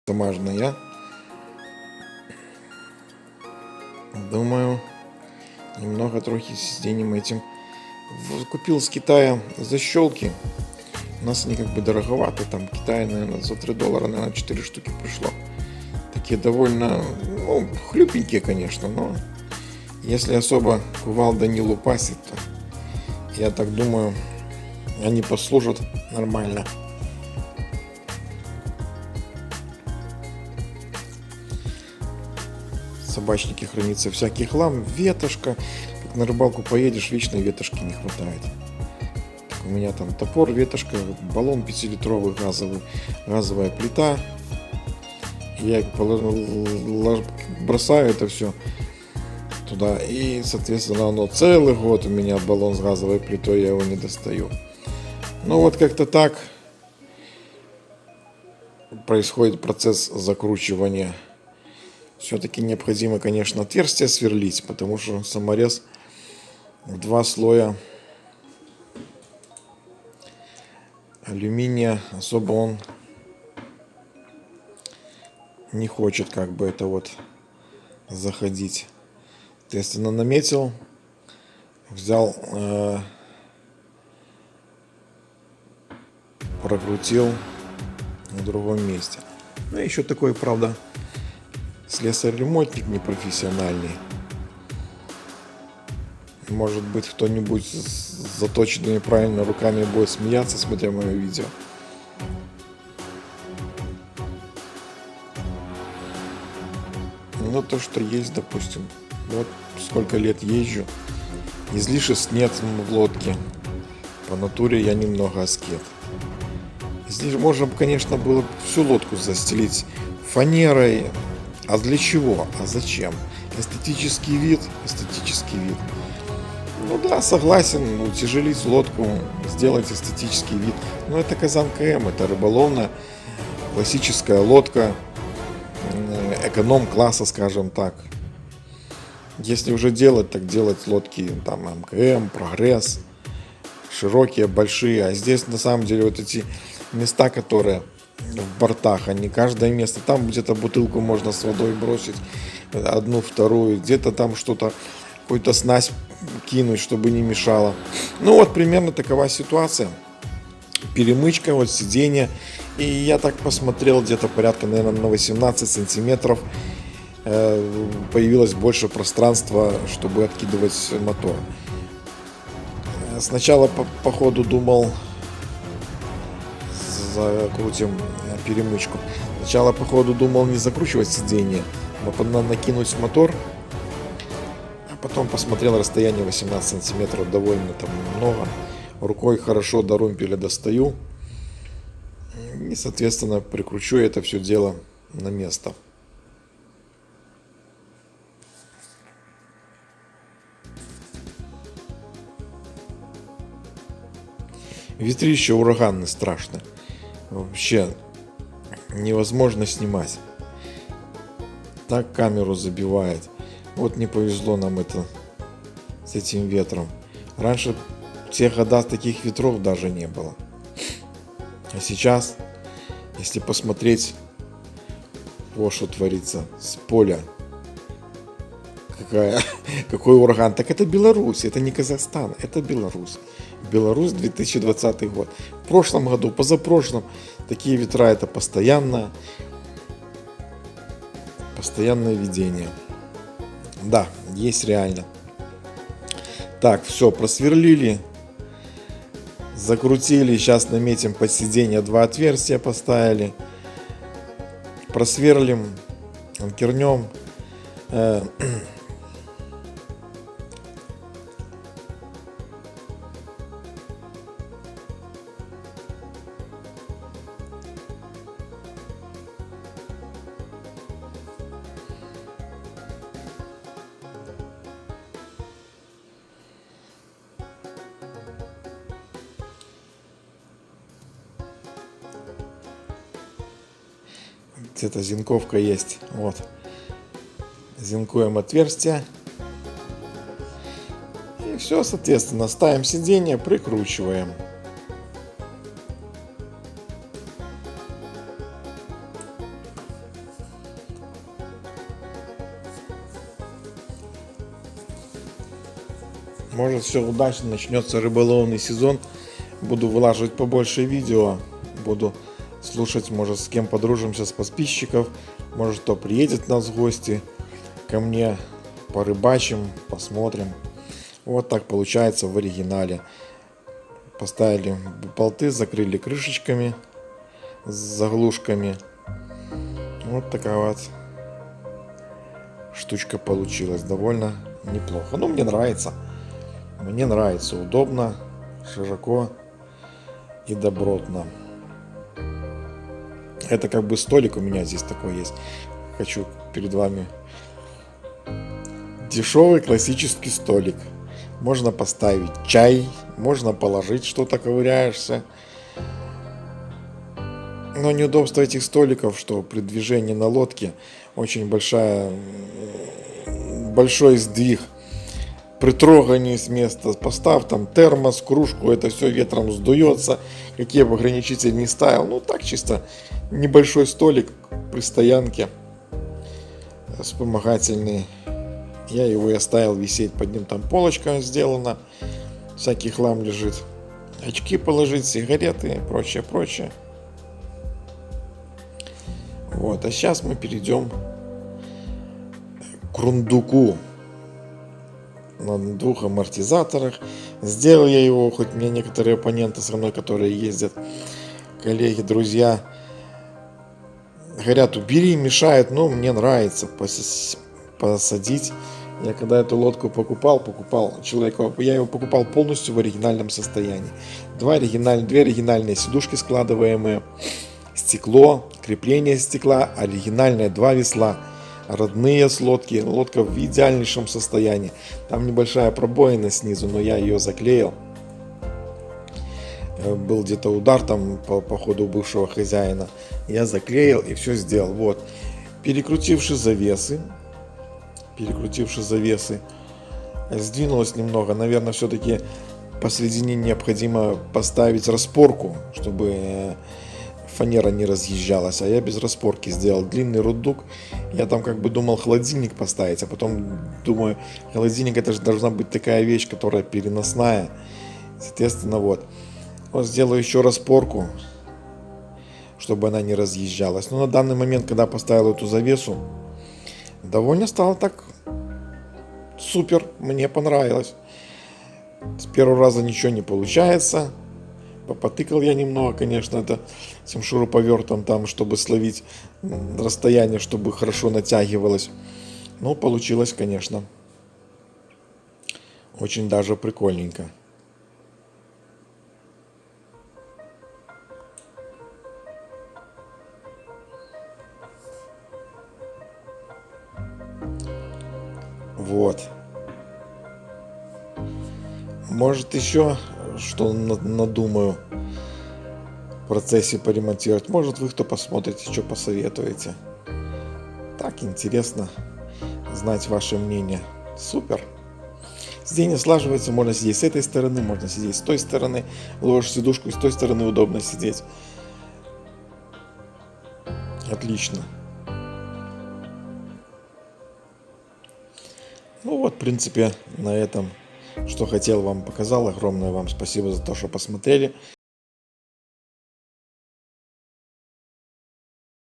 бумажный. Я думаю, немного трохи сиденьем этим. Купил с Китая защелки. У нас они как бы дороговаты. Там в Китае, наверное, за $3, наверное, 4 штуки пришло. Такие довольно, ну, хлюпенькие, конечно, но если особо кувалда не лупасит, то я так думаю, они послужат нормально. В собачнике хранится всякий хлам, ветошка. Как на рыбалку поедешь, вечно ветошки не хватает. Так у меня там топор, ветошка, баллон 5-литровый газовый, газовая плита. Я бросаю это все туда, и, соответственно, оно целый год у меня баллон с газовой плитой, я его не достаю. Ну вот как-то так происходит процесс закручивания. Все-таки необходимо, конечно, отверстие сверлить, потому что саморез в 2 слоя алюминия особо он не хочет как бы это вот заходить. Соответственно, наметил, взял, прокрутил в другом месте. Ну, еще такой, правда, слесарь-ремонтник непрофессиональный. Может быть, кто-нибудь с заточенными правильно руками будет смеяться, смотря мое видео. Ну, то, что есть, допустим. Вот сколько лет езжу. Излишеств нет в лодке. По натуре я немного аскет. Здесь можно, конечно, было всю лодку застелить фанерой. А для чего? А зачем? Эстетический вид. Эстетический вид. Ну да, согласен, утяжелить лодку, сделать эстетический вид. Но это Казанка М, это рыболовная классическая лодка эконом-класса, скажем так. Если уже делать, так делать лодки там МКМ, Прогресс, широкие, большие. А здесь на самом деле вот эти места, которые в бортах, они каждое место. Там где-то бутылку можно с водой бросить, одну, вторую, где-то там что-то, какую-то снасть кинуть, чтобы не мешало. Ну вот примерно такова ситуация. Перемычка, вот сиденье. И я так посмотрел, где-то порядка, наверное, на 18 сантиметров появилось больше пространства, чтобы откидывать мотор. Сначала по ходу думал, закрутим перемычку. Сначала по ходу думал не закручивать сиденье, а накинуть мотор. А потом посмотрел расстояние 18 сантиметров, довольно там много. Рукой хорошо до румпеля достаю. И, соответственно, прикручу это все дело на место. Ветрище ураганное, страшно. Вообще невозможно снимать. Так камеру забивает. Вот не повезло нам это с этим ветром. Раньше в те года таких ветров даже не было. А сейчас, если посмотреть, вот что творится с поля. Какой ураган. Так это Беларусь, это не Казахстан, это Беларусь. Беларусь, 2020 год. В прошлом году, позапрошлом, такие ветра это постоянное видение. Да, есть реально. Так, все, просверлили, закрутили, сейчас наметим под сиденье 2 отверстия, поставили, просверлим, анкернем. Где-то зенковка есть. Вот. Зенкуем отверстие. И все, соответственно, ставим сиденье, прикручиваем. Может, все удачно, начнется рыболовный сезон. Буду вылаживать побольше видео. Буду слушать, может, с кем подружимся, с подписчиков. Может, кто приедет нас в гости ко мне, порыбачим, посмотрим. Вот так получается в оригинале. Поставили болты, закрыли крышечками с заглушками. Вот такая вот штучка получилась. Довольно неплохо. Ну, мне нравится. Мне нравится. Удобно, широко и добротно. Это как бы столик у меня здесь такой есть. Хочу перед вами. Дешевый классический столик. Можно поставить чай, можно положить что-то, ковыряешься. Но неудобство этих столиков, что при движении на лодке очень большой сдвиг. При трогании с места поставь там термос, кружку, это все ветром сдуется. Какие бы ограничители не ставил. Ну так чисто небольшой столик при стоянке. Вспомогательный. Я его и оставил висеть, под ним там полочка сделана. Всякий хлам лежит. Очки положить, сигареты и прочее, прочее. Вот, а сейчас мы перейдем к рундуку. На 2 амортизаторах. Сделал я его, хоть мне некоторые оппоненты со мной, которые ездят, коллеги, друзья, говорят, убери, мешает, но мне нравится посадить. Я когда эту лодку покупал человеку, я его покупал полностью в оригинальном состоянии. Две оригинальные сидушки складываемые, стекло, крепление стекла, оригинальные 2 весла. Родные с лодки. Лодка в идеальнейшем состоянии. Там небольшая пробоина снизу, но я ее заклеил. Был где-то удар там по ходу бывшего хозяина. Я заклеил и все сделал. Вот. Перекрутивши завесы, сдвинулось немного. Наверное, все-таки посередине необходимо поставить распорку, чтобы фанера не разъезжалась, а я без распорки сделал длинный рундук. Я там как бы думал холодильник поставить, а потом думаю, холодильник это же должна быть такая вещь, которая переносная. Соответственно, вот сделаю еще распорку, чтобы она не разъезжалась. Но на данный момент, когда поставил эту завесу, довольно стало так супер, мне понравилось. С первого раза ничего не получается. Попотыкал я немного, конечно, это этим шуруповертом там, чтобы словить расстояние, чтобы хорошо натягивалось. Но получилось, конечно, очень даже прикольненько. Вот. Может еще что надумаю в процессе поремонтировать. Может вы кто посмотрите, что посоветуете. Так интересно знать ваше мнение. Супер. Сиденье слаживается, можно сидеть с этой стороны, можно сидеть с той стороны. Ложишь сидушку и с той стороны удобно сидеть. Отлично. Ну вот, в принципе, на этом, что хотел, вам показал. Огромное вам спасибо за то, что посмотрели.